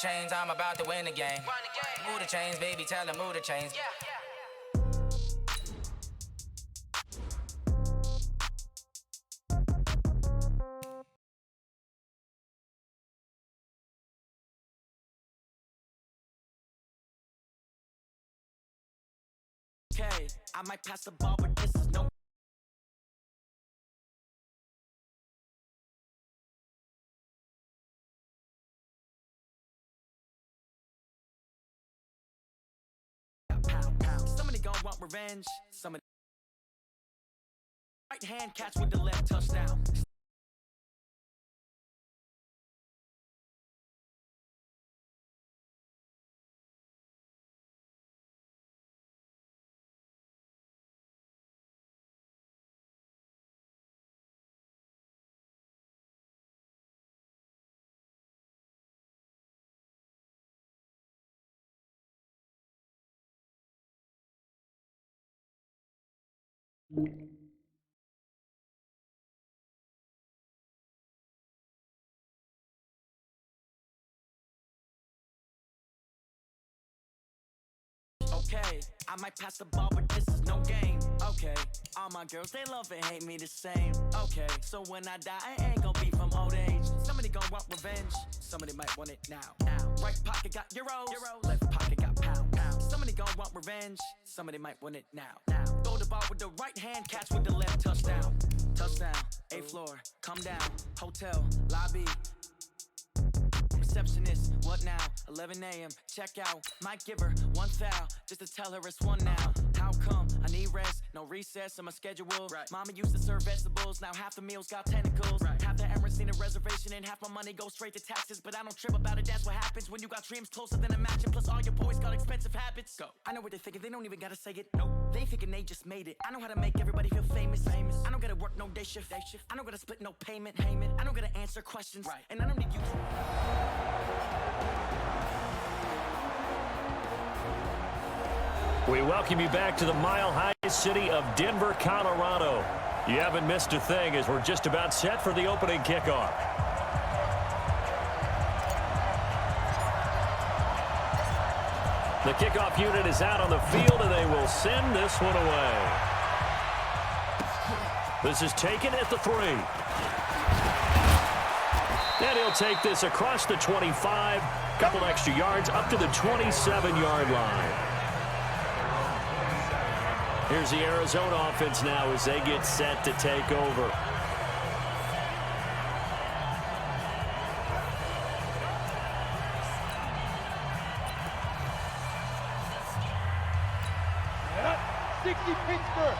chains, I'm about to win the game. Move the chains, baby, tell them move the chains. Okay, I might pass the ball, but this is no. Pound, pound. Somebody gon' want revenge. Somebody. Right hand catch with the left touchdown. Okay, I might pass the ball, but this is no game. Okay, all my girls, they love and hate me the same. Okay, so when I die, I ain't gon' be from old age. Somebody gon' want revenge, somebody might want it now. Right pocket got euros, left pocket got pound. Somebody gon' want revenge, somebody might want it now. Throw the ball with the right hand, catch with the left touchdown. Touchdown, 8th floor, come down, hotel, lobby. Receptionist, what now? 11 a.m. Check out. Might give her one foul just to tell her it's one now. How come? I need rest, no recess on my schedule. Right. Mama used to serve vegetables, now half the meals got tentacles. Right. Half the errands need a reservation and half my money goes straight to taxes. But I don't trip about it, that's what happens when you got dreams closer than a match. And plus all your boys got expensive habits. Go. I know what they're thinking, they don't even gotta say it. No, they thinking they just made it. I know how to make everybody feel famous. I don't gotta work no day shift. I don't gotta split no payment. I don't gotta answer questions. Right. And I don't need you to... We welcome you back to the mile-high city of Denver, Colorado. You haven't missed a thing as we're just about set for the opening kickoff. The kickoff unit is out on the field, and they will send this one away. This is taken at the 3. And he'll take this across the 25, couple extra yards up to the 27-yard line. Here's the Arizona offense now as they get set to take over. Yeah, 60 Pittsburgh.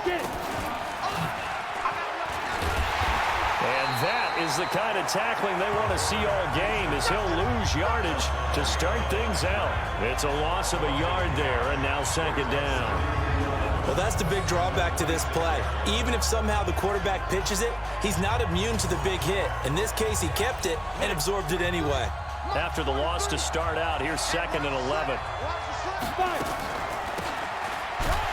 Get it. And that is the kind of tackling they want to see all game as he'll lose yardage to start things out. It's a loss of a yard there, and now 2nd down. Well, that's the big drawback to this play. Even if somehow the quarterback pitches it, he's not immune to the big hit. In this case, he kept it and absorbed it anyway. After the loss to start out, here's 2nd and 11.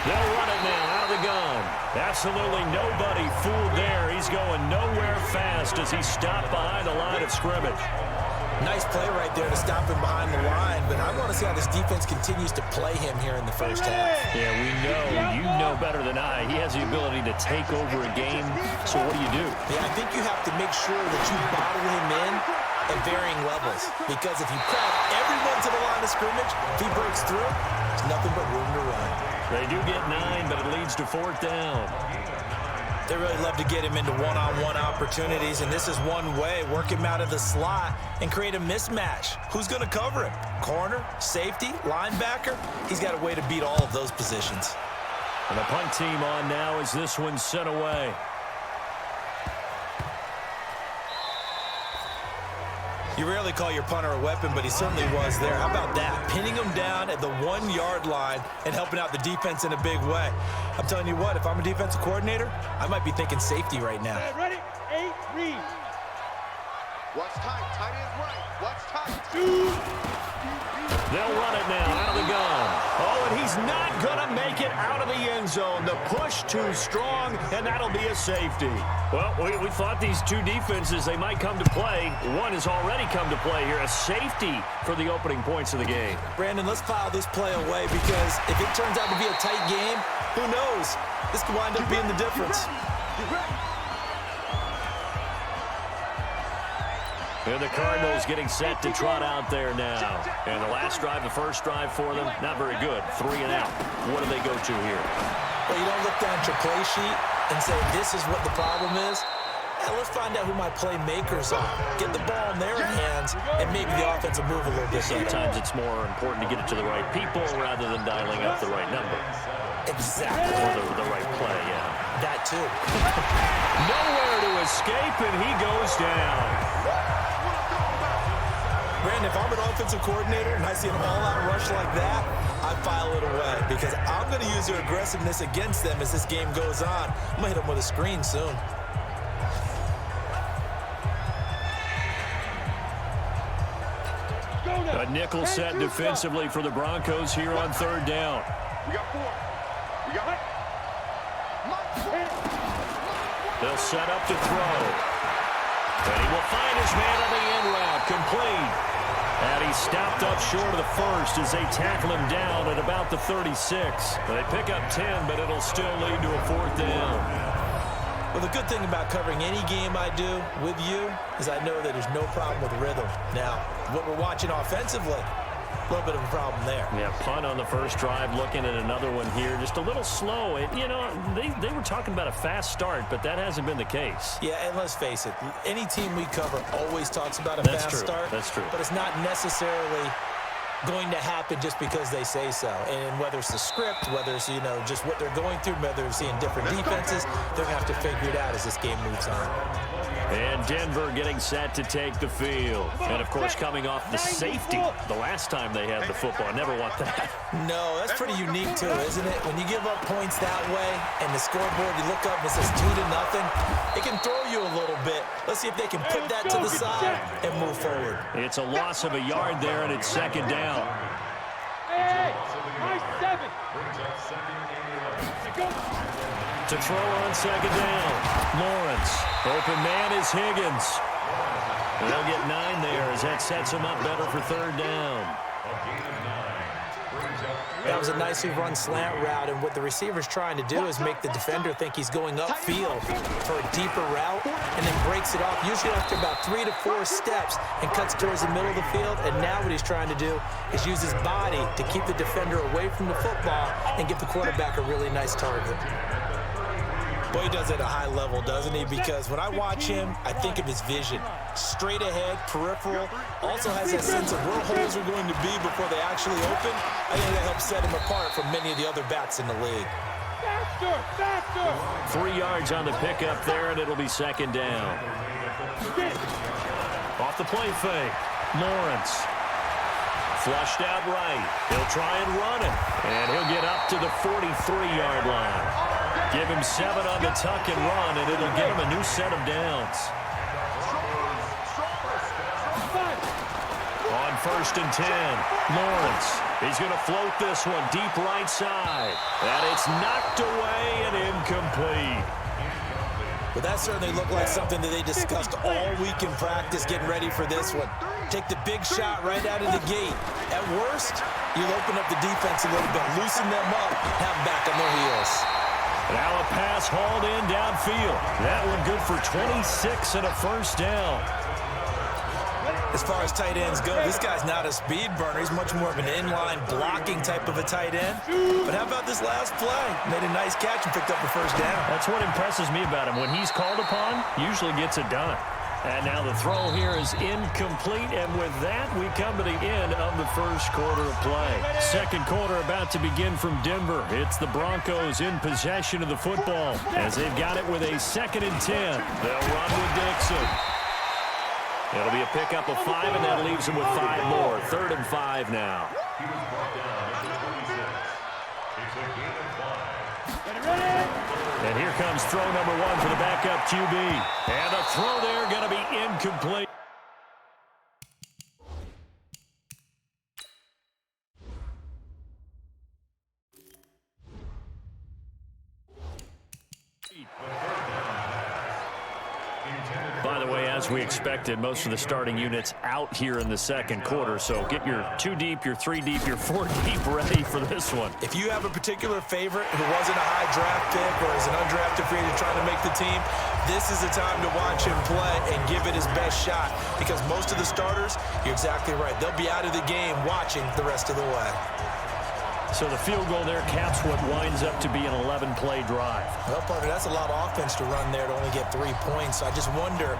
They'll run it now out of the gun. Absolutely nobody fooled there. He's going nowhere fast as he stopped behind the line of scrimmage. Nice play right there to stop him behind the line, but I want to see how this defense continues to play him here in the first half. Yeah, we know. You know better than I. He has the ability to take over a game, so what do you do? Yeah, I think you have to make sure that you bottle him in at varying levels, because if you crack everyone to the line of scrimmage, if he breaks through, there's nothing but room to run. They do get 9, but it leads to 4th down. They really love to get him into one-on-one opportunities, and this is one way. Work him out of the slot and create a mismatch. Who's going to cover him? Corner, safety, linebacker? He's got a way to beat all of those positions. And the punt team on now as this one's sent away. You rarely call your punter a weapon, but he certainly was there. How about that? Pinning him down at the 1-yard line and helping out the defense in a big way. I'm telling you what, if I'm a defensive coordinator, I might be thinking safety right now. Ready? 8, read. What's tight? Tight is right. What's tight? They'll run it now out of the gun. Oh, and he's not going to make it out of the end zone. The push too strong, and that'll be a safety. Well, we thought these two defenses, they might come to play. One has already come to play here. A safety for the opening points of the game. Brandon, let's file this play away because if it turns out to be a tight game, who knows? This could wind up being the difference. And the Cardinals getting set to trot out there now. And the last drive, the first drive for them, not very good. 3 and out. What do they go to here? Well, you don't look down at your play sheet and say, this is what the problem is. Now, let's find out who my playmakers are. Get the ball in their hands, and maybe the offense will move a little bit better. Sometimes it's more important to get it to the right people rather than dialing up the right number. Exactly. Or the right play, yeah. That too. Nowhere to escape, and he goes down. Brandon, if I'm an offensive coordinator and I see an all-out rush like that, I file it away because I'm going to use their aggressiveness against them as this game goes on. I'm going to hit them with a screen soon. A nickel set defensively for the Broncos here on third down. We got 4. We got They'll set up to throw. And he will find his man on the end route, complete. And he stopped up short of the first as they tackle him down at about the 36. They pick up 10, but it'll still lead to a 4th down. Well, the good thing about covering any game I do with you is I know that there's no problem with rhythm. Now, what we're watching offensively, a little bit of a problem there. Yeah, punt on the first drive, looking at another one here. Just a little slow. You know, they were talking about a fast start, but that hasn't been the case. Yeah, and let's face it, any team we cover always talks about a That's fast true. start. That's true. But it's not necessarily going to happen just because they say so. And whether it's the script, whether it's, you know, just what they're going through, whether they're seeing different defenses, they're going to have to figure it out as this game moves on. And Denver getting set to take the field. And, of course, coming off the safety the last time they had the football. Never want that. No, that's pretty unique, too, isn't it? When you give up points that way and the scoreboard, you look up and it says 2-0, it can throw you a little bit. Let's see if they can put that to the side and move forward. It's a loss of a yard there, and it's second down. Hey, my 7. To throw on second down. Lawrence. Open man is Higgins. And they'll get 9 there as that sets them up better for third down. That was a nicely run slant route, and what the receiver's trying to do is make the defender think he's going upfield for a deeper route and then breaks it off, usually after about 3 to 4 steps, and cuts towards the middle of the field. And now what he's trying to do is use his body to keep the defender away from the football and give the quarterback a really nice target. Boy, he does it at a high level, doesn't he? Because when I watch him, I think of his vision. Straight ahead, peripheral, also has that sense of where holes are going to be before they actually open. I think that helps set him apart from many of the other backs in the league. Faster! 3 yards on the pickup there, and it'll be second down. Off the play fake. Lawrence. Flushed out right. He'll try and run it. And he'll get up to the 43-yard line. Give him 7 on the tuck and run, and it'll get him a new set of downs. On 1st and 10, Lawrence. He's going to float this one deep right side. And it's knocked away and incomplete. But that certainly looked like something that they discussed all week in practice getting ready for this one. Take the big shot right out of the gate. At worst, you'll open up the defense a little bit, loosen them up, have them back on their heels. Now a pass hauled in downfield. That one good for 26 and a first down. As far as tight ends go, this guy's not a speed burner. He's much more of an inline blocking type of a tight end. But how about this last play? Made a nice catch and picked up a first down. That's what impresses me about him. When he's called upon, usually gets it done. And now the throw here is incomplete, and with that, we come to the end of the first quarter of play. Second quarter about to begin from Denver. It's the Broncos in possession of the football as they've got it with a 2nd and 10. They'll run with Dixon. It'll be a pickup of 5, and that leaves them with 5 more. 3rd and 5 now. And here comes throw number 1 for the backup QB. And the throw there going to be incomplete. as we expected, most of the starting units out here in the second quarter. So get your 2 deep, your 3 deep, your 4 deep ready for this one. If you have a particular favorite who wasn't a high draft pick or is an undrafted free agent trying to make the team, this is the time to watch him play and give it his best shot, because most of the starters, you're exactly right, they'll be out of the game watching the rest of the way. So the field goal there caps what winds up to be an 11-play drive. Well, partner, that's a lot of offense to run there to only get 3 points. I just wonder,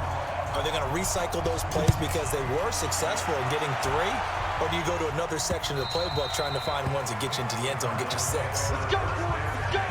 are they going to recycle those plays because they were successful in getting 3? Or do you go to another section of the playbook trying to find ones that get you into the end zone and get you 6? Let's go! Let's go!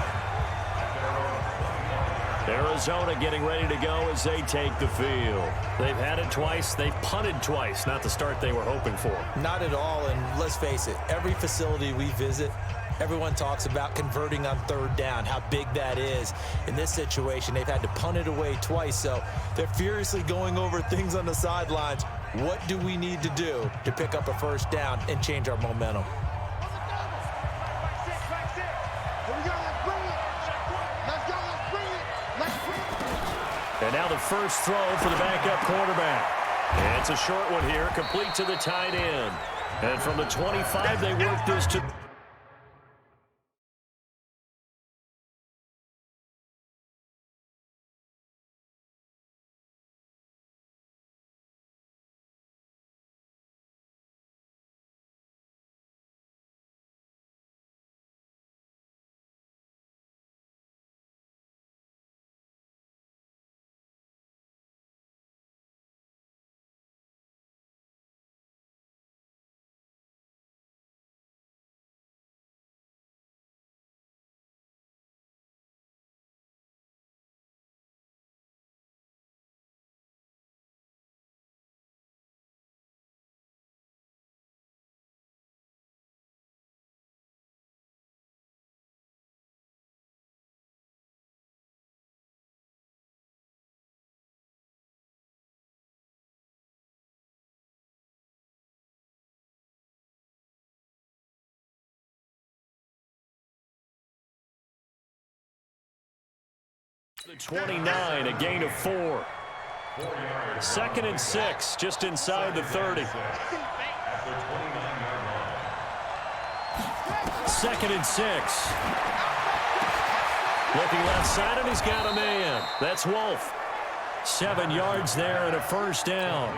Arizona getting ready to go as they take the field. They've had it twice. They've punted twice. Not the start they were hoping for. Not at all, and let's face it, every facility we visit, everyone talks about converting on 3rd down, how big that is. In this situation, they've had to punt it away twice, so they're furiously going over things on the sidelines. What do we need to do to pick up a 1st down and change our momentum? And now the first throw for the backup quarterback. And it's a short one here, complete to the tight end. And from the 25, they work this to... The 29, a gain of 4. 2nd and 6, just inside the 30. 2nd and 6. Looking left side, and he's got a man. That's Wolf. 7 yards there and a 1st down.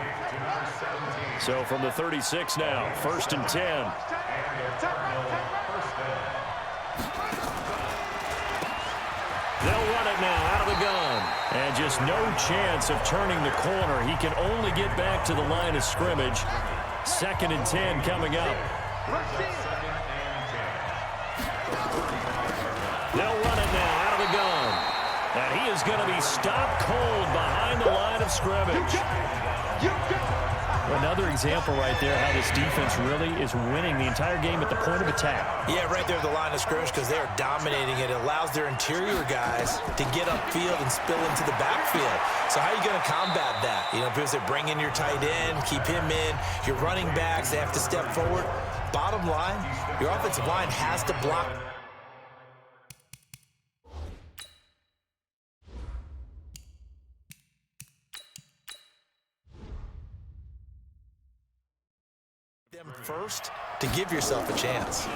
So from the 36 now, 1st and 10. They'll run it now out of the gun. And just no chance of turning the corner. He can only get back to the line of scrimmage. 2nd and 10 coming up. They'll run it now out of the gun. And he is going to be stopped cold behind the line of scrimmage. Another example right there how this defense really is winning the entire game at the point of attack. Yeah, right there at the line of scrimmage, because they are dominating it. It allows their interior guys to get upfield and spill into the backfield. So how are you going to combat that? You know, because they bring in your tight end, keep him in. Your running backs, they have to step forward. Bottom line, your offensive line has to block. First to give yourself a chance.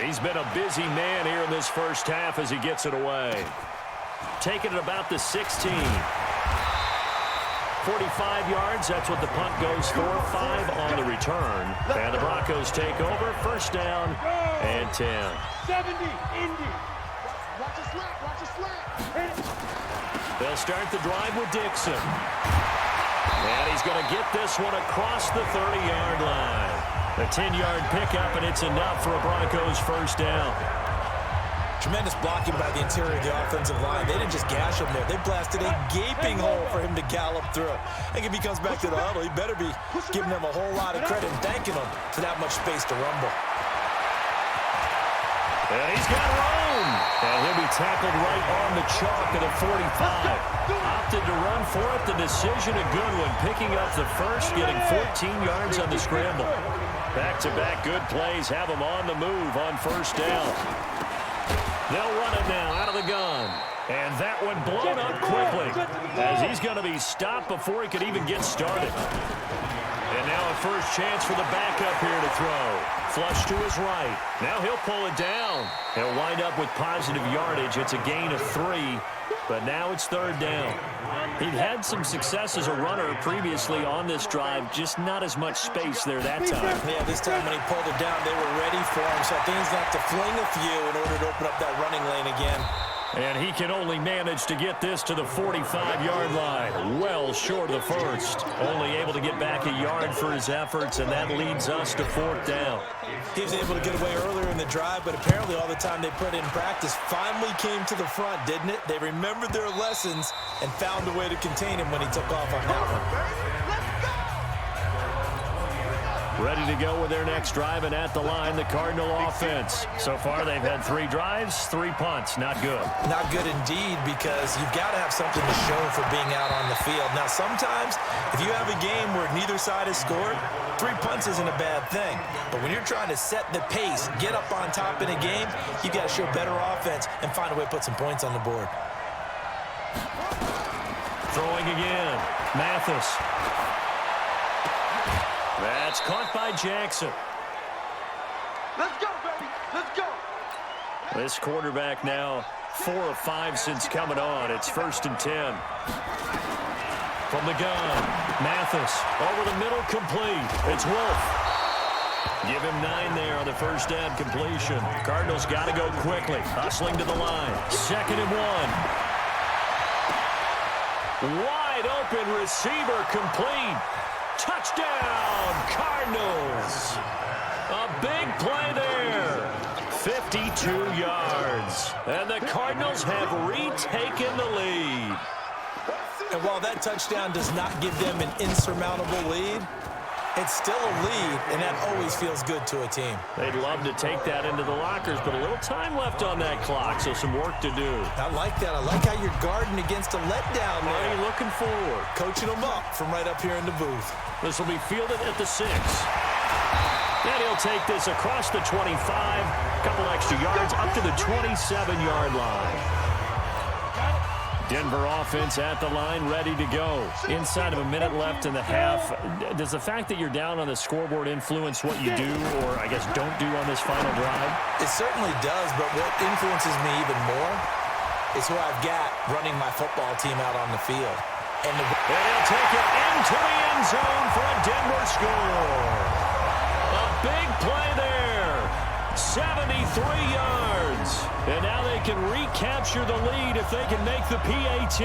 He's been a busy man here in this first half as he gets it away. Taking it about the 16. 45 yards, that's what the punt goes for. 5 on the return. And the Broncos take over. 1st down and 10. 70, Indy. Watch a slant, watch a slant. They'll start the drive with Dixon. And he's going to get this one across the 30-yard line. A 10-yard pickup, and it's enough for a Broncos 1st down. Tremendous blocking by the interior of the offensive line. They didn't just gash him there. They blasted a gaping hole for him to gallop through. I think if he comes back to the huddle, he better be giving them a whole lot of credit and thanking them for that much space to rumble. And he's got room. And he'll be tackled right on the chalk at a 45. Opted to run for it. The decision a good one. Picking up the first, getting 14 yards on the scramble. Back-to-back good plays have him on the move on 1st down. They'll run it now out of the gun. And that one blown up quickly as he's going to be stopped before he could even get started. And now a first chance for the backup here to throw. Flush to his right. Now he'll pull it down. He'll wind up with positive yardage. It's a gain of 3, but now it's third down. He'd had some success as a runner previously on this drive, just not as much space there that time. Yeah, this time when he pulled it down, they were ready for him, so I think he's going to have to fling a few in order to open up that running lane again. And he can only manage to get this to the 45-yard line. Well short of the first. Only able to get back a yard for his efforts, and that leads us to fourth down. He was able to get away earlier in the drive, but apparently all the time they put in practice finally came to the front, didn't it? They remembered their lessons and found a way to contain him when he took off on that one. Ready to go with their next drive, and at the line, the Cardinal offense. So far, they've had 3 drives, 3 punts. Not good. Not good indeed, because you've got to have something to show for being out on the field. Now, sometimes, if you have a game where neither side has scored, 3 punts isn't a bad thing. But when you're trying to set the pace, get up on top in a game, you've got to show better offense and find a way to put some points on the board. Throwing again. Mathis. That's caught by Jackson. Let's go, baby. Let's go. This quarterback now 4 of 5 since coming on. It's 1st and 10. From the gun, Mathis over the middle, complete. It's Wolf. Give him 9 there on the first down completion. Cardinals got to go quickly. Hustling to the line. 2nd and 1. Wide open receiver, complete. Touchdown, Cardinals. A big play there. 52 yards. And the Cardinals have retaken the lead. And while that touchdown does not give them an insurmountable lead, it's still a lead, and that always feels good to a team. They'd love to take that into the lockers, but a little time left on that clock, so some work to do. I like that. I like how you're guarding against a letdown What are there. you looking forward? Coaching them up from right up here in the booth. This will be fielded at the 6. And he'll take this across the 25, a couple extra yards, up to the 27-yard line. Denver offense at the line, ready to go. Inside of a minute left in the half. Does the fact that you're down on the scoreboard influence what you do, or I guess don't do on this final drive? It certainly does, but what influences me even more is who I've got running my football team out on the field. And he'll take it into the end zone for a Denver score. A big play there. 73 yards. And now they can recapture the lead if they can make the PAT.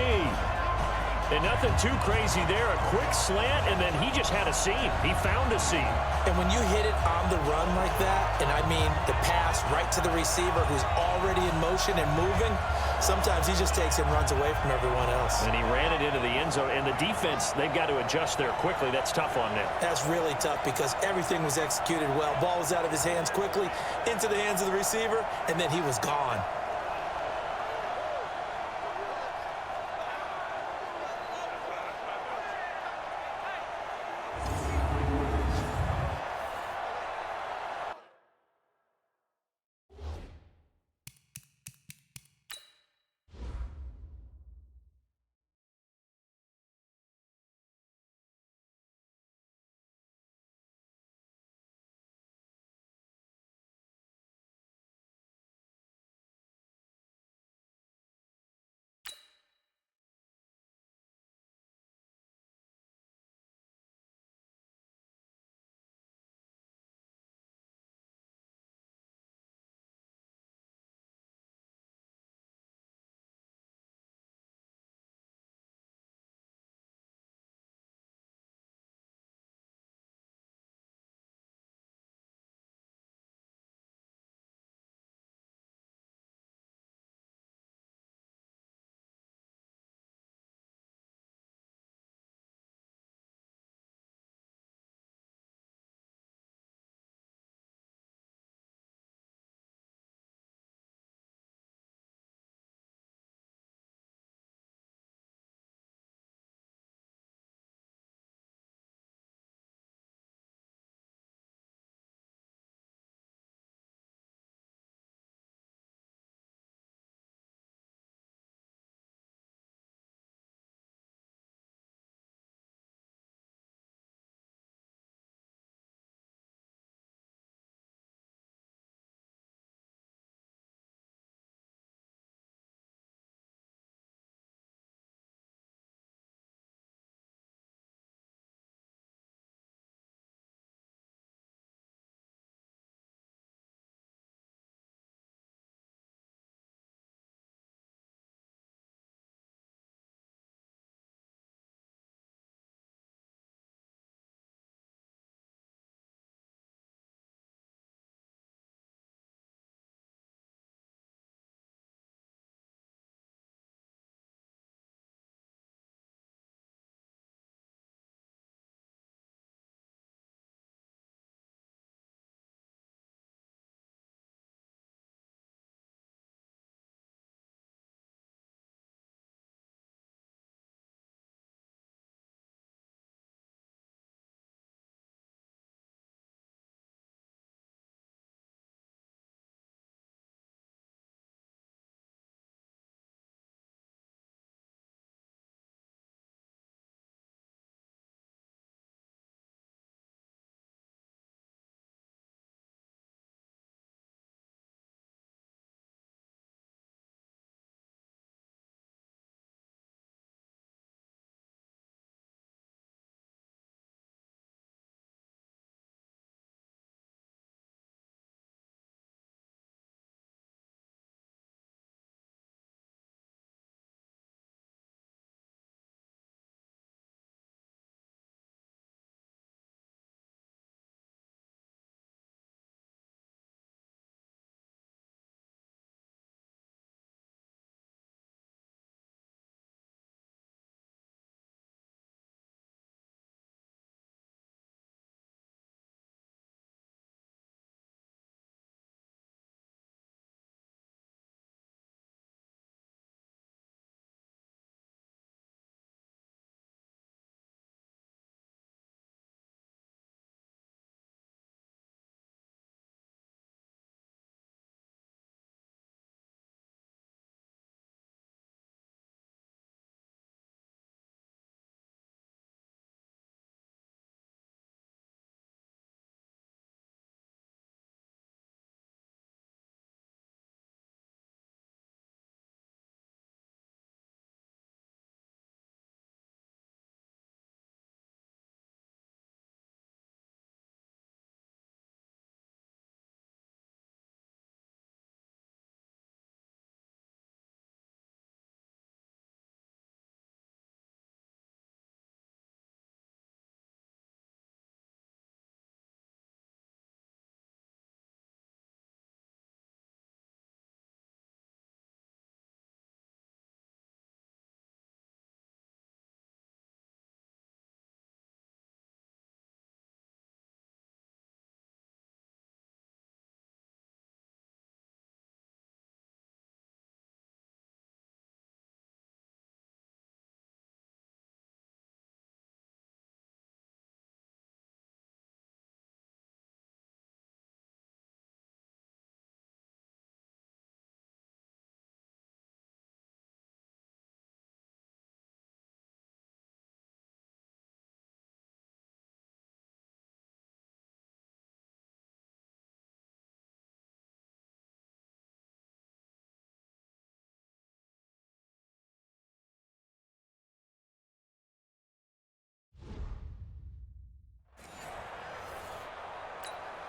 And nothing too crazy there. A quick slant, and then he just had a seam. He found a seam. And when you hit it on the run like that, and I mean the pass right to the receiver who's already in motion and moving, sometimes he just takes it and runs away from everyone else. And he ran it into the end zone. And the defense, they've got to adjust there quickly. That's tough on them. That's really tough because everything was executed well. Ball was out of his hands quickly, into the hands of the receiver, and then he was gone.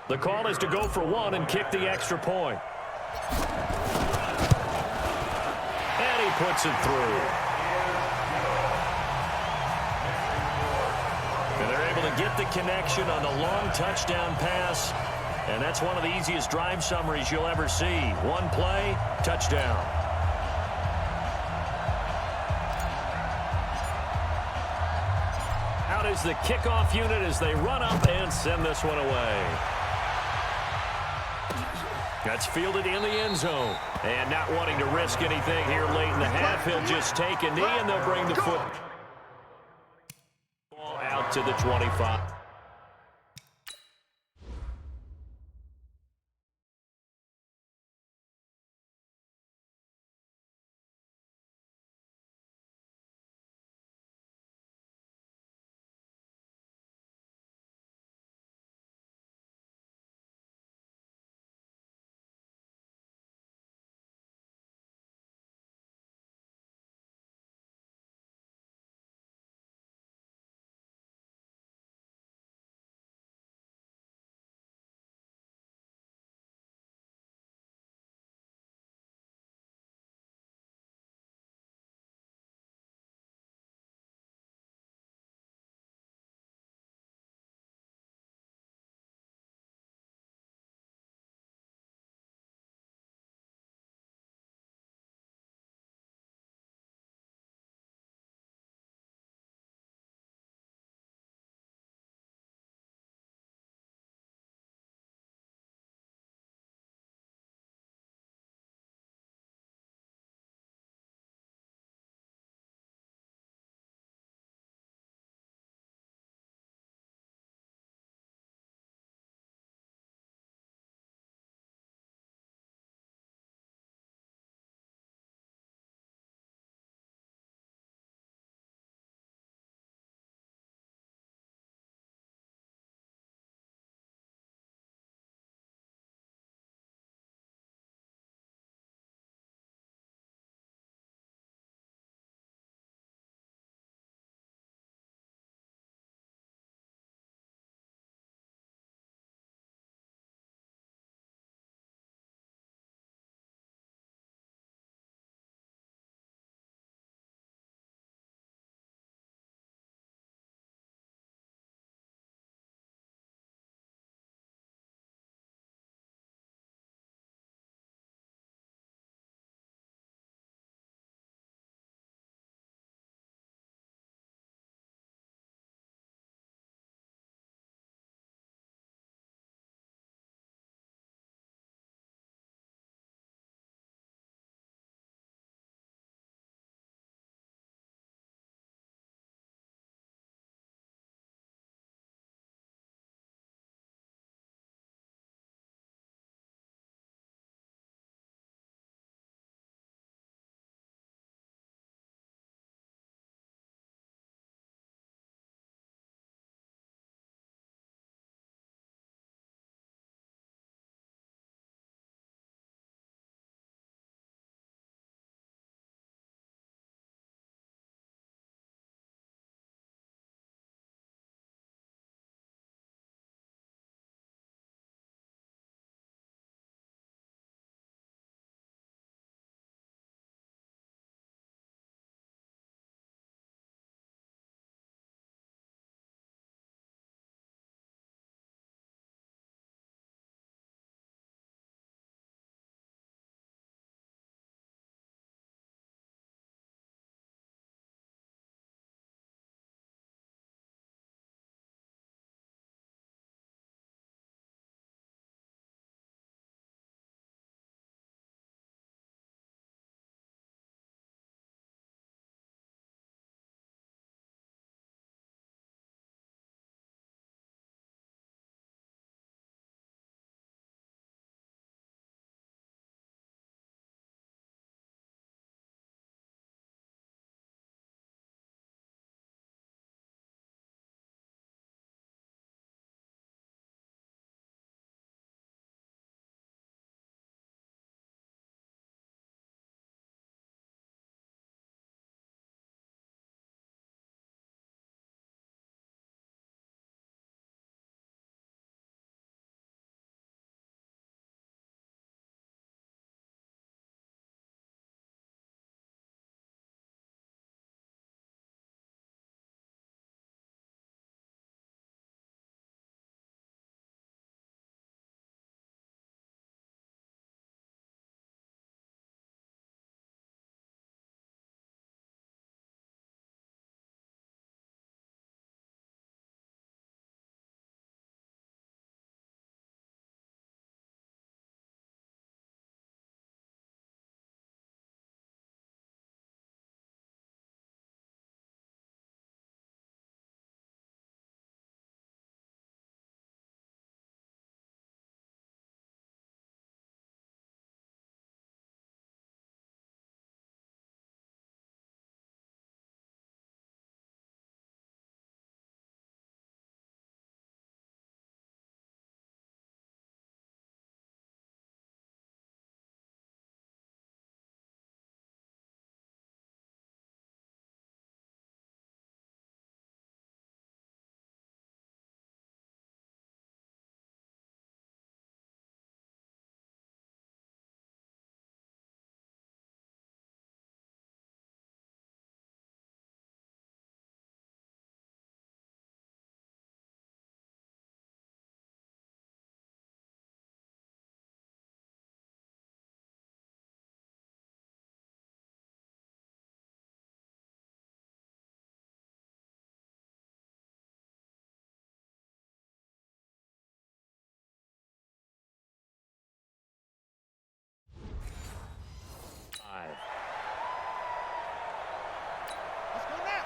The call is to go for one and kick the extra point. And he puts it through. And they're able to get the connection on the long touchdown pass. And that's one of the easiest drive summaries you'll ever see. One play, touchdown. Out is the kickoff unit as they run up and send this one away. That's fielded in the end zone. And not wanting to risk anything here late in the half, he'll just take a knee and they'll bring the football out to the 25.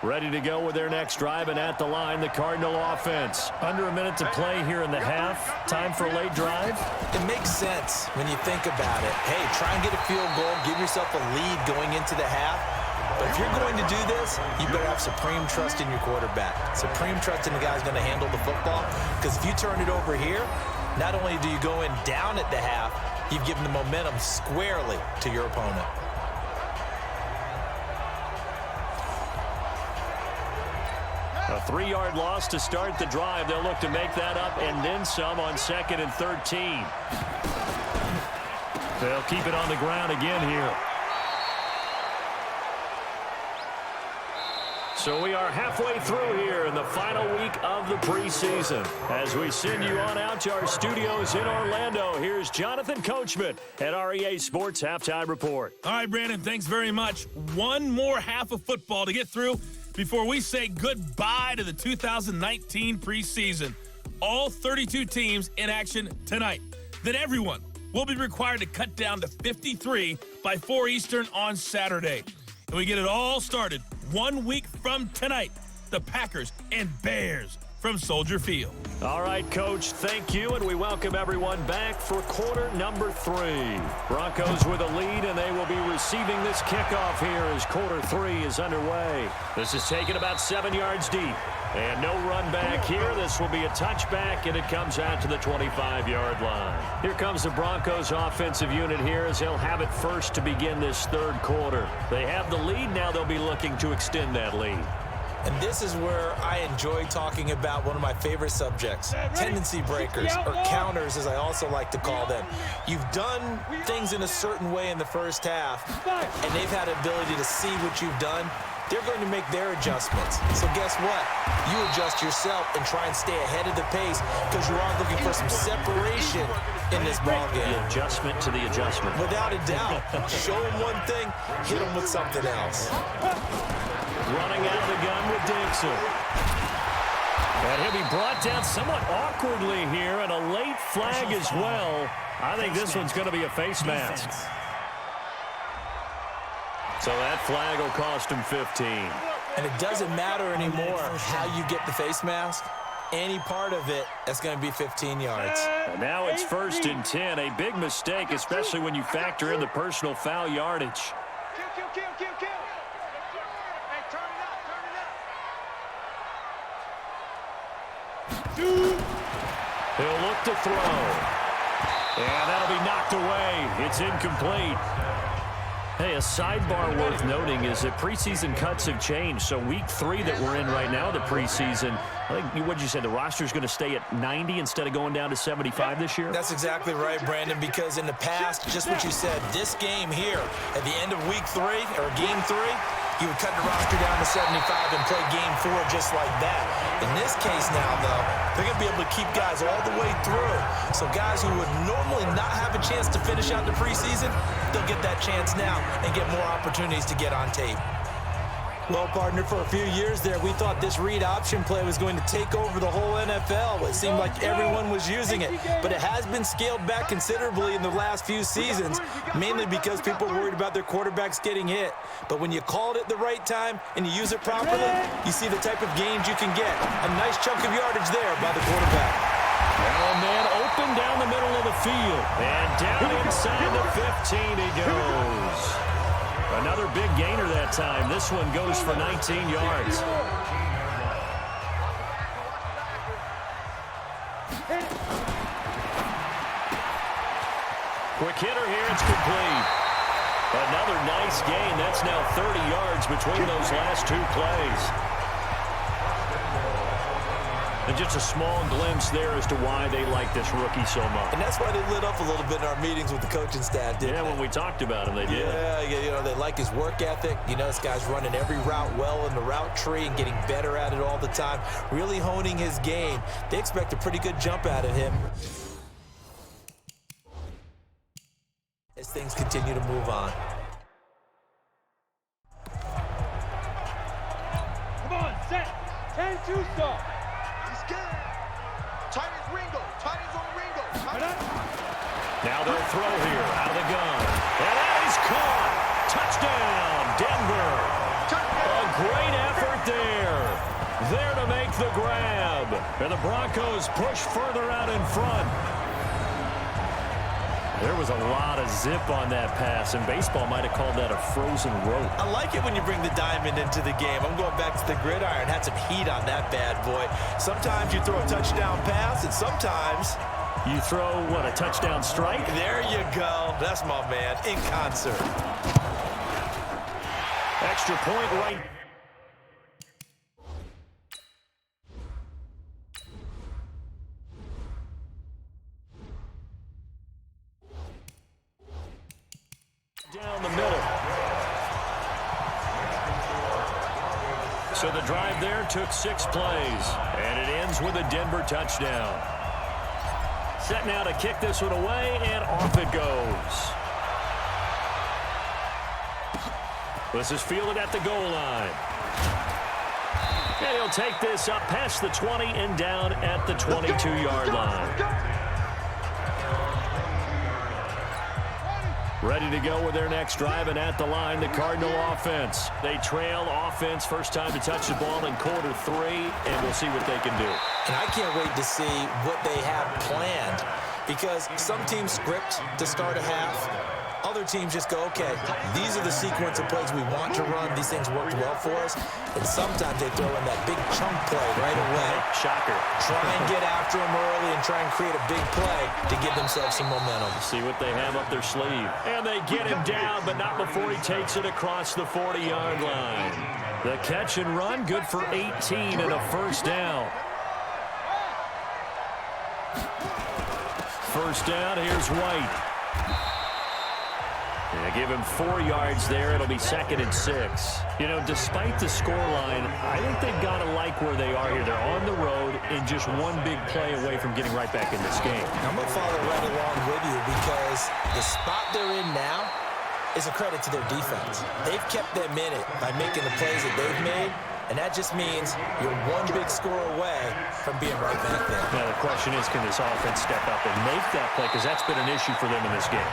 Ready to go with their next drive, and at the line, the Cardinal offense. Under a minute to play here in the half. Time for a late drive. It makes sense when you think about it. Hey, try and get a field goal, give yourself a lead going into the half. But if you're going to do this, you better have supreme trust in your quarterback. Supreme trust in the guy who's going to handle the football. Because if you turn it over here, not only do you go in down at the half, you've given the momentum squarely to your opponent. A 3-yard loss to start the drive. They'll look to make that up and then some on 2nd and 13. They'll keep it on the ground again here. So we are halfway through here in the final week of the preseason. As we send you on out to our studios in Orlando, here's Jonathan Coachman at REA Sports Halftime Report. All right, Brandon, thanks very much. One more half of football to get through before we say goodbye to the 2019 preseason. All 32 teams in action tonight. Then everyone will be required to cut down to 53 by 4 Eastern on Saturday. And we get it all started 1 week from tonight. The Packers and Bears from Soldier Field. All right, Coach, thank you, and we welcome everyone back for quarter number 3. Broncos with a lead, and they will be receiving this kickoff here as quarter 3 is underway. This is taken about 7 yards deep, and no run back here. This will be a touchback, and it comes out to the 25-yard line. Here comes the Broncos offensive unit here as they'll have it first to begin this third quarter. They have the lead. Now they'll be looking to extend that lead. And this is where I enjoy talking about one of my favorite subjects, tendency breakers, or counters as I also like to call them. You've done things in a certain way in the first half, and they've had the ability to see what you've done. They're going to make their adjustments. So guess what? You adjust yourself and try and stay ahead of the pace because you are looking for some separation in this ballgame. The adjustment to the adjustment. Without a doubt. Show them one thing, hit them with something else. Running out of the gun with Dixon. And he'll be brought down somewhat awkwardly here, and a late flag as well. I think this one's going to be a face mask. So that flag will cost him 15. And it doesn't matter anymore how you get the face mask. Any part of it, that's going to be 15 yards. And now it's 1st and 10. A big mistake, especially when you factor in the personal foul yardage. Kill. Hey, turn it up. He'll look to throw. And that'll be knocked away. It's incomplete. Hey, a sidebar worth noting is that preseason cuts have changed. So week 3 that we're in right now, the preseason, I think, what did you say, the roster's going to stay at 90 instead of going down to 75 this year? That's exactly right, Brandon, because in the past, just what you said, this game here, at the end of week 3, or game 3, you would cut the roster down to 75 and play game 4 just like that. In this case now, though, they're going to be able to keep guys all the way through. So guys who would normally not have a chance to finish out the preseason, they'll get that chance now and get more opportunities to get on tape. Well, partner, for a few years there, we thought this read option play was going to take over the whole NFL. It seemed like everyone was using it, but it has been scaled back considerably in the last few seasons, mainly because people are worried about their quarterbacks getting hit. But when you call it at the right time and you use it properly, you see the type of gains you can get. A nice chunk of yardage there by the quarterback. Well, man, open down the middle of the field. And down inside the 15 he goes. Another big gainer that time. This one goes for 19 yards. Quick hitter here. It's complete. Another nice gain. That's now 30 yards between those last 2 plays. And just a small glimpse there as to why they like this rookie so much. And that's why they lit up a little bit in our meetings with the coaching staff, didn't they? Yeah, when we talked about him, they did. Yeah, you know, they like his work ethic. You know, this guy's running every route well in the route tree and getting better at it all the time, really honing his game. They expect a pretty good jump out of him as things continue to move on. Come on, set. 10-2 stop. He's good. Tight ends Ringo. Tight ends on Ringo. Now they'll throw here out of the gun. And that is caught. Touchdown, Denver. A great effort there Broncos push further out in front. There was a lot of zip on that pass, and baseball might have called that a frozen rope. I like it when you bring the diamond into the game. I'm going back to the gridiron. Had some heat on that bad boy. Sometimes you throw a touchdown pass, and sometimes you throw, what, a touchdown strike? There you go. That's my man, in concert. Extra point right. Down the middle. So the drive there took 6 plays, and it ends with a Denver touchdown. Set now to kick this one away, and off it goes. This is fielded at the goal line. And he'll take this up past the 20 and down at the 22-yard line. Ready to go with their next drive, and at the line, the Cardinal offense. They trail offense, first time to touch the ball in quarter 3, and we'll see what they can do. And I can't wait to see what they have planned, because some teams script to start a half. Other teams just go, okay, these are the sequence of plays we want to run. These things worked well for us. And sometimes they throw in that big chunk play right away. Shocker. Try and get after them early and try and create a big play to give themselves some momentum. See what they have up their sleeve. And they get him down, but not before he takes it across the 40-yard line. The catch and run, good for 18 and a first down. First down, here's White. Give him 4 yards there. It'll be 2nd and 6. You know, despite the scoreline, I think they've got to like where they are here. They're on the road and just one big play away from getting right back in this game. I'm going to follow right along with you, because the spot they're in now is a credit to their defense. They've kept them in it by making the plays that they've made, and that just means you're one big score away from being right back there. Now, the question is, can this offense step up and make that play? Because that's been an issue for them in this game.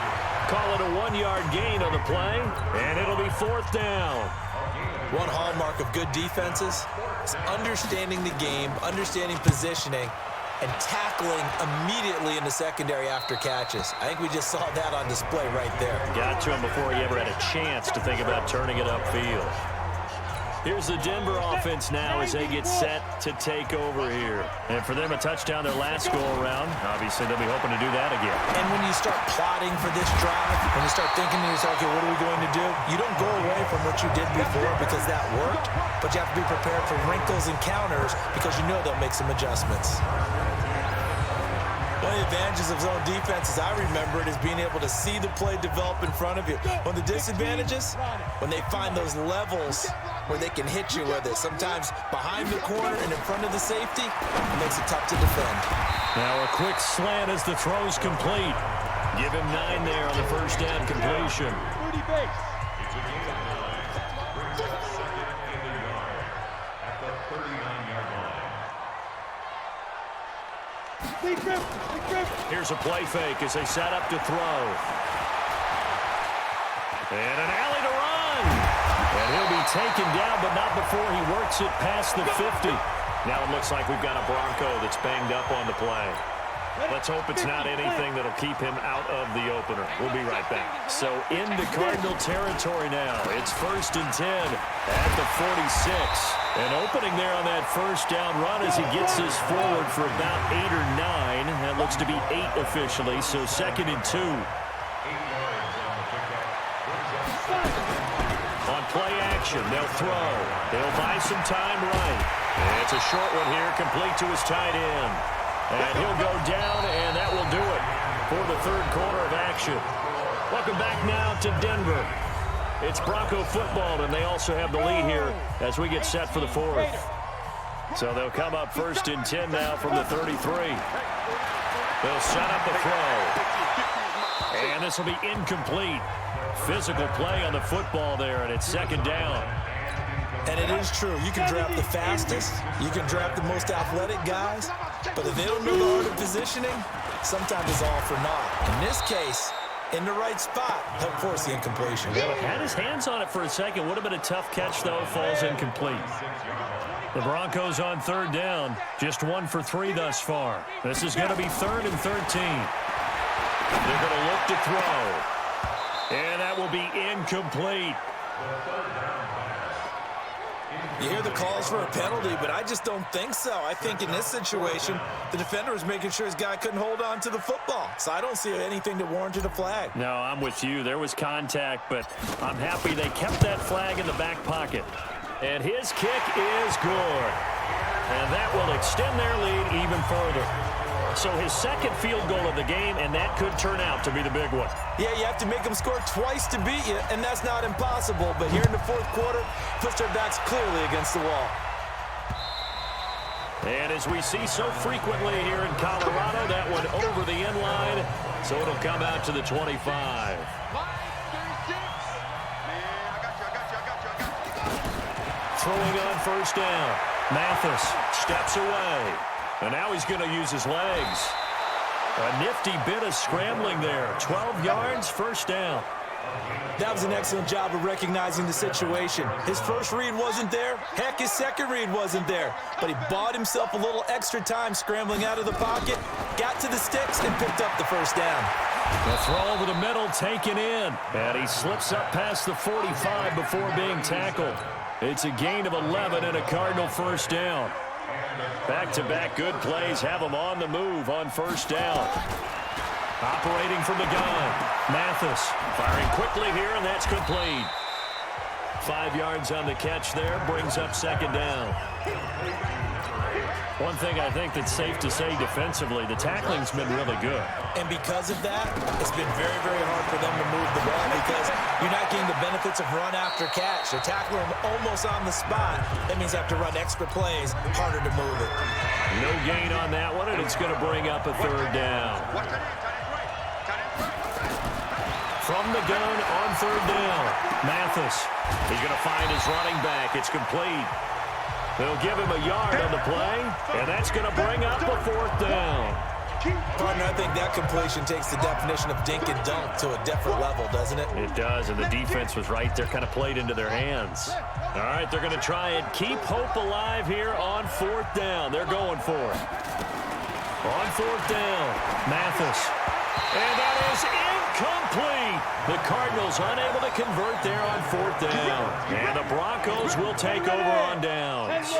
Call it a 1-yard gain on the play, and it'll be 4th down. One hallmark of good defenses is understanding the game, understanding positioning, and tackling immediately in the secondary after catches. I think we just saw that on display right there. Got to him before he ever had a chance to think about turning it upfield. Here's the Denver offense now as they get set to take over here. And for them, a touchdown their last go-around. Obviously, they'll be hoping to do that again. And when you start plotting for this drive, when you start thinking to yourself, okay, what are we going to do? You don't go away from what you did before because that worked, but you have to be prepared for wrinkles and counters because you know they'll make some adjustments. One of the advantages of zone defense, as I remember it, is being able to see the play develop in front of you. One of the disadvantages, when they find those levels where they can hit you with it, sometimes behind the corner and in front of the safety, it makes it tough to defend. Now a quick slant as the throw's complete. Give him 9 there on the first down completion. Here's a play fake as they set up to throw. And an alley to run. And he'll be taken down, but not before he works it past the 50. Now it looks like we've got a Bronco that's banged up on the play. Let's hope it's not anything that'll keep him out of the opener. We'll be right back. So into Cardinal territory now. It's 1st and 10 at the 46. And opening there on that first down run as he gets this forward for about 8 or 9. That looks to be 8 officially, so 2nd and 2. On play action, they'll throw. They'll buy some time right. And it's a short one here, complete to his tight end. And he'll go down, and that will do it for the 3rd quarter of action. Welcome back now to Denver. It's Bronco football, and they also have the lead here as we get set for the 4th. So they'll come up 1st and 10 now from the 33. They'll set up the throw. And this will be incomplete. Physical play on the football there, and it's 2nd down. And it is true. You can draft the fastest. You can draft the most athletic guys. But if they don't know the art of positioning, sometimes it's all for naught. In this case, in the right spot, helped force the incompletion. Yeah, had his hands on it for a second. Would have been a tough catch, though. Falls incomplete. The Broncos on third down. Just 1 for 3 thus far. This is going to be 3rd and 13. They're going to look to throw. And that will be incomplete. You hear the calls for a penalty, but I just don't think so. I think in this situation, the defender was making sure his guy couldn't hold on to the football. So I don't see anything that warranted a flag. No, I'm with you. There was contact, but I'm happy they kept that flag in the back pocket. And his kick is good. And that will extend their lead even further. So his second field goal of the game, and that could turn out to be the big one. Yeah, you have to make them score twice to beat you, and that's not impossible. But here in the fourth quarter, puts their backs clearly against the wall. And as we see so frequently here in Colorado, that one over the end line, so it'll come out to the 25. Throwing on first down. Mathis steps away. And now he's going to use his legs. A nifty bit of scrambling there. 12 yards, first down. That was an excellent job of recognizing the situation. His first read wasn't there. Heck, his second read wasn't there. But he bought himself a little extra time scrambling out of the pocket, got to the sticks, and picked up the first down. The throw over the middle taken in. And he slips up past the 45 before being tackled. It's a gain of 11 and a Cardinal first down. Back-to-back good plays have him on the move on first down. Operating from the gun. Mathis firing quickly here, and that's complete. 5 yards on the catch there, brings up second down. One thing I think that's safe to say defensively, the tackling's been really good. And because of that, it's been very, very hard for them to move the ball because you're not getting the benefits of run after catch. They're tackling them almost on the spot. That means they have to run extra plays, harder to move it. No gain on that one, and it's going to bring up a third down. From the gun on third down, Mathis. He's going to find his running back. It's complete. They'll give him a yard on the play, and that's going to bring up a fourth down. Partner, I think that completion takes the definition of dink and dunk to a different level, doesn't it? It does, and the defense was right there, kind of played into their hands. All right, they're going to try and keep hope alive here on fourth down. They're going for it. On fourth down, Mathis. And that is incomplete. The Cardinals unable to convert there on fourth down. And the Broncos will take over on downs.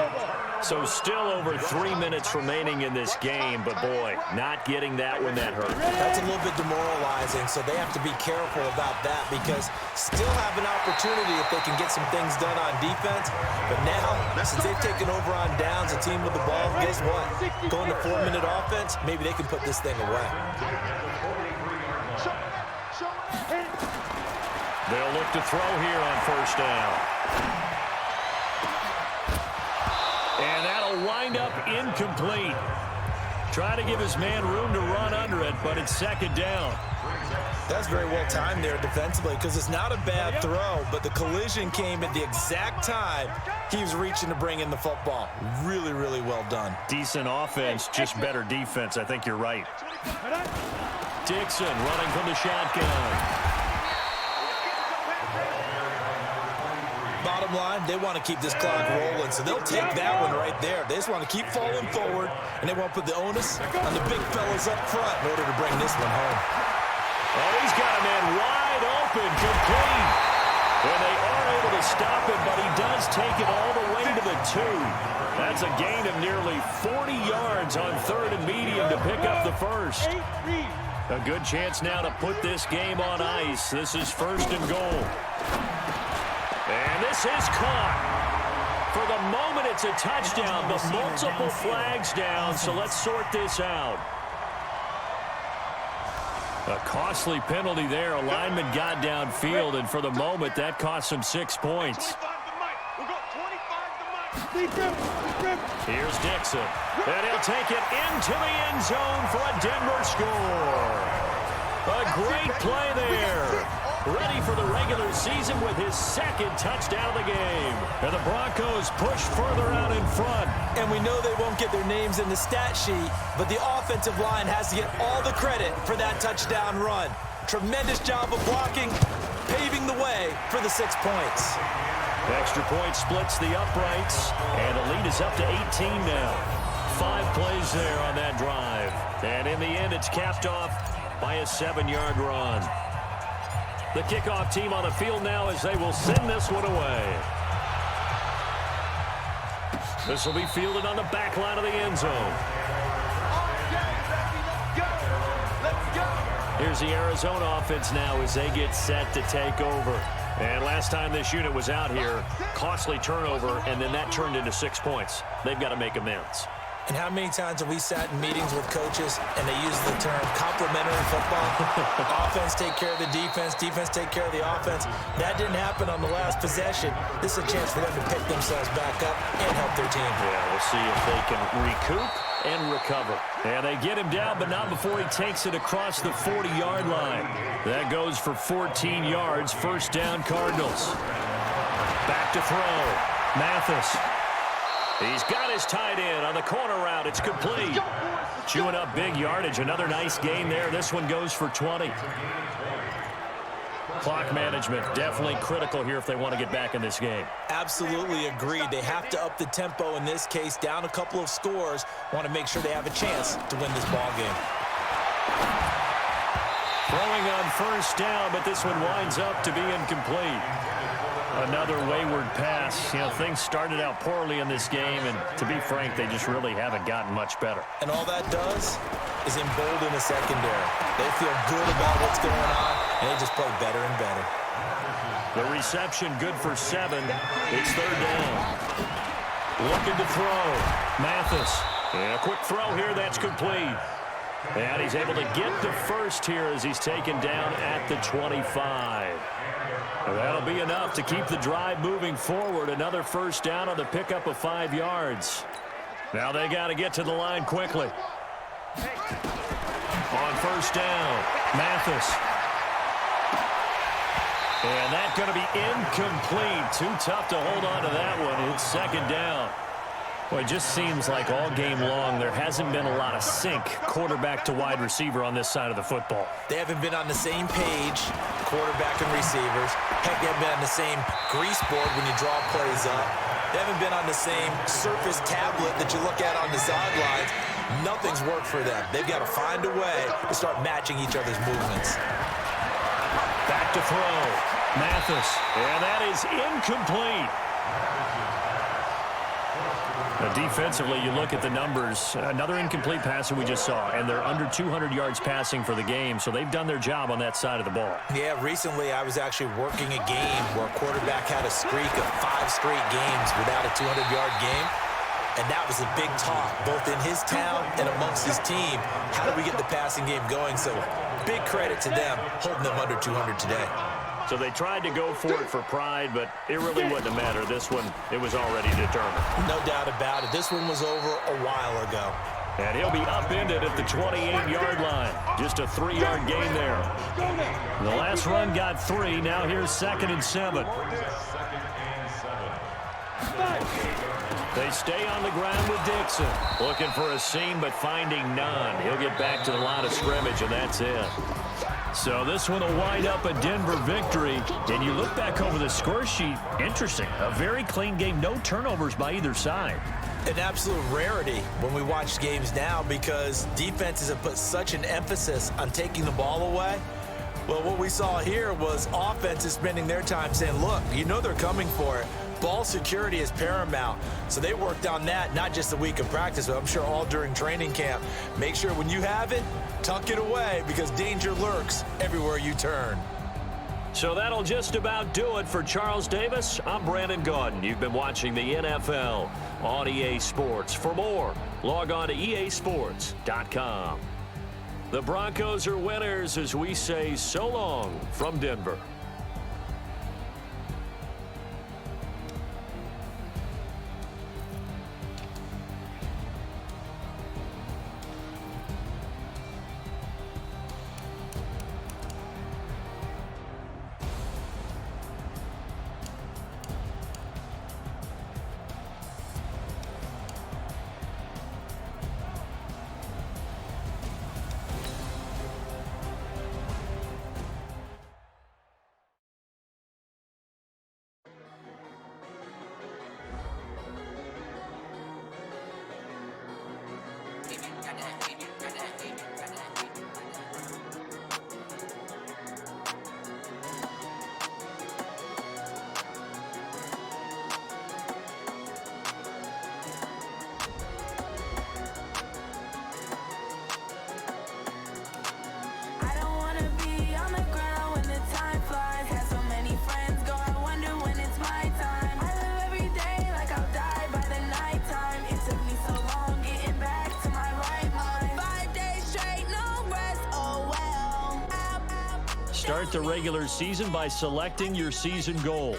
So still over 3 minutes remaining in this game, but boy, not getting that when that hurt. That's a little bit demoralizing, so they have to be careful about that because still have an opportunity if they can get some things done on defense. But now, since they've taken over on downs, a team with the ball, guess what? Going to 4-minute offense, maybe they can put this thing away. They'll look to throw here on first down. And that'll wind up incomplete. Try to give his man room to run under it, but it's second down. That's very well timed there defensively because it's not a bad throw, but the collision came at the exact time he was reaching to bring in the football. Really, really well done. Decent offense, just better defense. I think you're right. Dixon running from the shotgun. Bottom line, they want to keep this clock rolling, so they'll take that one right there. They just want to keep falling forward, and they want to put the onus on the big fellas up front in order to bring this one home. Oh, he's got a man wide open, complete. And they are able to stop him, but he does take it all the way to the 2. That's a gain of nearly 40 yards on third and medium to pick up the first. A good chance now to put this game on ice. This is first and goal. And this is caught. For the moment, it's a touchdown, but multiple flags down, so let's sort this out. A costly penalty there. A lineman got downfield, and for the moment, that cost him 6 points. Here's Dixon. And he'll take it into the end zone for a Denver score. A great play there. Ready for the regular season with his second touchdown of the game. And the Broncos push further out in front. And we know they won't get their names in the stat sheet, but the offensive line has to get all the credit for that touchdown run. Tremendous job of blocking, paving the way for the 6 points. Extra point splits the uprights, and the lead is up to 18 now. 5 plays there on that drive. And in the end, it's capped off by a 7-yard run. The kickoff team on the field now as they will send this one away. This will be fielded on the back line of the end zone. Here's the Arizona offense now as they get set to take over. And last time this unit was out here, costly turnover, and then that turned into 6 points. They've got to make amends. And how many times have we sat in meetings with coaches and they use the term complementary football? Offense take care of the defense, defense take care of the offense. That didn't happen on the last possession. This is a chance for them to pick themselves back up and help their team. Yeah, we'll see if they can recoup and recover. And they get him down, but not before he takes it across the 40-yard line. That goes for 14 yards. First down, Cardinals. Back to throw. Mathis. He's got his tight end on the corner route. It's complete. Chewing up big yardage. Another nice gain there. This one goes for 20. Clock management definitely critical here if they want to get back in this game. Absolutely agreed. They have to up the tempo in this case. Down a couple of scores. Want to make sure they have a chance to win this ball game. Throwing on first down, but this one winds up to be incomplete. Another wayward pass. You know, things started out poorly in this game, and to be frank, they just really haven't gotten much better. And all that does is embolden the secondary. They feel good about what's going on, and they just play better and better. The reception good for 7. It's third down. Looking to throw. Mathis. And a quick throw here. That's complete. And he's able to get the first here as he's taken down at the 25. That'll be enough to keep the drive moving forward. Another first down on the pickup of 5 yards. Now they got to get to the line quickly. On first down, Mathis. And that's going to be incomplete. Too tough to hold on to that one. It's second down. Well, it just seems like all game long there hasn't been a lot of sync quarterback to wide receiver on this side of the football. They haven't been on the same page, quarterback and receivers. Heck, they haven't been on the same grease board when you draw plays up. They haven't been on the same surface tablet that you look at on the sidelines. Nothing's worked for them. They've got to find a way to start matching each other's movements. Back to throw. Mathis. And that is incomplete. Now, defensively, you look at the numbers. Another incomplete pass that we just saw, and they're under 200 yards passing for the game, so they've done their job on that side of the ball. Yeah, recently I was actually working a game where a quarterback had a streak of 5 straight games without a 200-yard game, and that was a big talk, both in his town and amongst his team. How do we get the passing game going? So big credit to them, holding them under 200 today. So they tried to go for it for pride, but it really wouldn't have mattered. This one, it was already determined. No doubt about it. This one was over a while ago. And he'll be upended at the 28-yard line. Just a 3-yard gain there. The last run got 3. Now here's 2nd and 7. They stay on the ground with Dixon. Looking for a seam, but finding none. He'll get back to the line of scrimmage, and that's it. So this one will wind up a Denver victory. And you look back over the score sheet, interesting. A very clean game, no turnovers by either side. An absolute rarity when we watch games now because defenses have put such an emphasis on taking the ball away. Well, what we saw here was offenses spending their time saying, look, you know they're coming for it. Ball security is paramount. So they worked on that, not just a week of practice, but I'm sure all during training camp. Make sure when you have it, tuck it away because danger lurks everywhere you turn. So that'll just about do it for Charles Davis. I'm Brandon Gaudin. You've been watching the NFL on EA Sports. For more, log on to easports.com. The Broncos are winners as we say so long from Denver. Start the regular season by selecting your season goal.